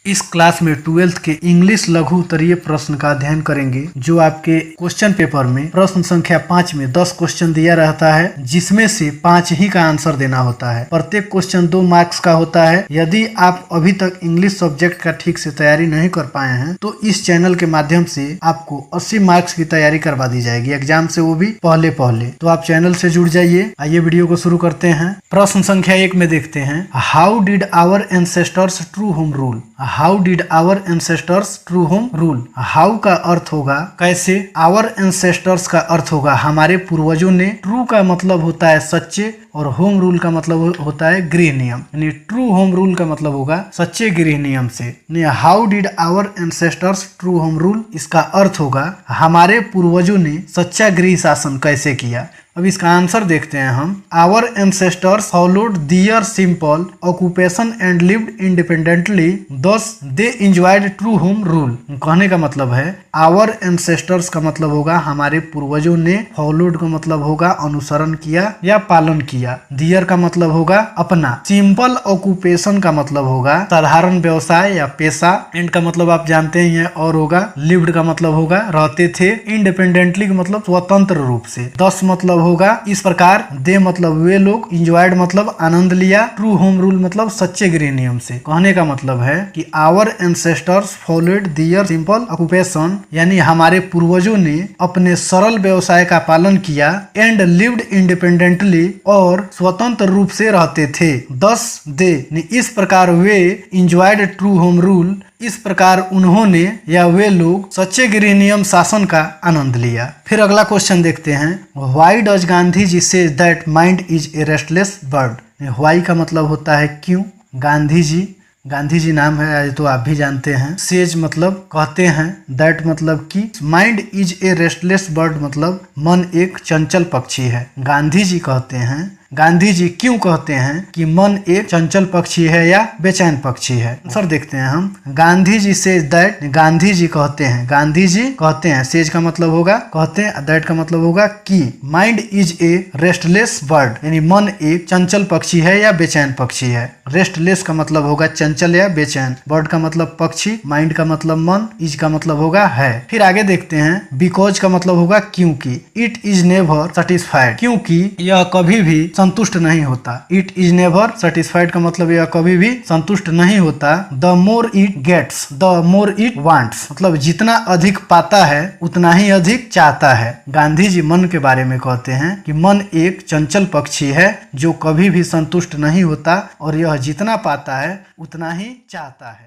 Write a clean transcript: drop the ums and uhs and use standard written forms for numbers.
इस क्लास में 12th के इंग्लिश लघु उत्तरीय प्रश्न का अध्ययन करेंगे, जो आपके क्वेश्चन पेपर में प्रश्न संख्या 5 में 10 क्वेश्चन दिया रहता है, जिसमें से 5 ही का आंसर देना होता है। प्रत्येक क्वेश्चन 2 मार्क्स का होता है। यदि आप अभी तक इंग्लिश सब्जेक्ट का ठीक से तैयारी नहीं कर पाए हैं तो इस चैनल के माध्यम से आपको 80 मार्क्स की तैयारी करवा दी जाएगी एग्जाम से, वो भी पहले। तो आप चैनल से जुड़ जाइए। आइए वीडियो को शुरू करते हैं। प्रश्न संख्या 1 में देखते हैं, how did our ancestors true home rule. How did our ancestors true home rule. How का अर्थ होगा कैसे, आवर एंसेस्टर्स का अर्थ होगा हमारे पूर्वजों ने, ट्रू का मतलब होता है सच्चे और होम रूल का मतलब होता है गृह नियम। यानी ट्रू होम रूल का मतलब होगा सच्चे गृह नियम से। How did our ancestors true home rule, इसका अर्थ होगा हमारे पूर्वजों ने सच्चा गृह शासन कैसे किया। अब इसका आंसर देखते हैं हम। Our ancestors followed their simple occupation and lived independently, thus they enjoyed true home rule. कहने का मतलब है आवर एंसेस्टर्स का मतलब होगा हमारे पूर्वजों ने, फॉलोड का मतलब होगा अनुसरण किया या पालन किया, दियर का मतलब होगा अपना, सिंपल ऑक्यूपेशन का मतलब होगा साधारण व्यवसाय या पेशा, एंड का मतलब आप जानते ही हैं और होगा, लिव्ड का मतलब होगा रहते थे, इंडिपेंडेंटली का मतलब स्वतंत्र रूप से, दस मतलब होगा इस प्रकार, दे मतलब वे लोग, इंजॉयड मतलब आनंद लिया, ट्रू होम रूल मतलब सच्चे गृह नियम से। कहने का मतलब है कि our ancestors followed their simple occupation, यानी हमारे पूर्वजों ने अपने सरल व्यवसाय का पालन किया, एंड लिव्ड इंडिपेंडेंटली और स्वतंत्र रूप से रहते थे, दस दे इस प्रकार वे, इंजॉयड ट्रू होम रूल इस प्रकार उन्होंने या वे लोग सच्चे गृह नियम शासन का आनंद लिया। फिर अगला क्वेश्चन देखते हैं, why does Gandhi ji say that mind is a restless bird. Why का मतलब होता है क्यों, गांधी जी नाम है तो आप भी जानते हैं, सेज मतलब कहते हैं, दैट मतलब कि, mind is a restless bird मतलब मन एक चंचल पक्षी है। गांधी जी कहते हैं, गांधी जी क्यों कहते हैं कि मन एक चंचल पक्षी है या बेचैन पक्षी है। आंसर देखते हैं हम। गांधी जी से दैट, गांधी जी कहते हैं, सेज का मतलब होगा कहते हैं, दैट का मतलब होगा कि, mind is a restless bird यानी मन एक चंचल पक्षी है या बेचैन पक्षी है। रेस्टलेस का मतलब होगा चंचल या बेचैन, बर्ड का मतलब पक्षी, माइंड का मतलब मन, इज का मतलब होगा है। फिर आगे देखते हैं, बिकॉज का मतलब होगा क्योंकि, इट इज नेवर सेटिस्फाइड क्योंकि यह कभी भी संतुष्ट नहीं होता, इट इज नेवर सेटिस्फाइड का मतलब यह कभी भी संतुष्ट नहीं होता, the more it gets the more it wants मतलब जितना अधिक पाता है उतना ही अधिक चाहता है। गांधी जी मन के बारे में कहते हैं कि मन एक चंचल पक्षी है जो कभी भी संतुष्ट नहीं होता और यह जितना पाता है उतना ही चाहता है।